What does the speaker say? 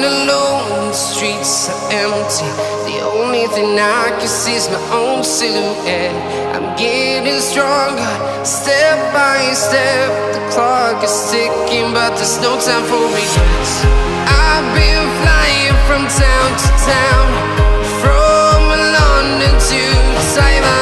alone, the streets are empty. The only thing I can see is my own silhouette. I'm getting stronger, step by step. The clock is ticking, but there's no time for regrets. I've been flying from town to town, from London to Taiwan.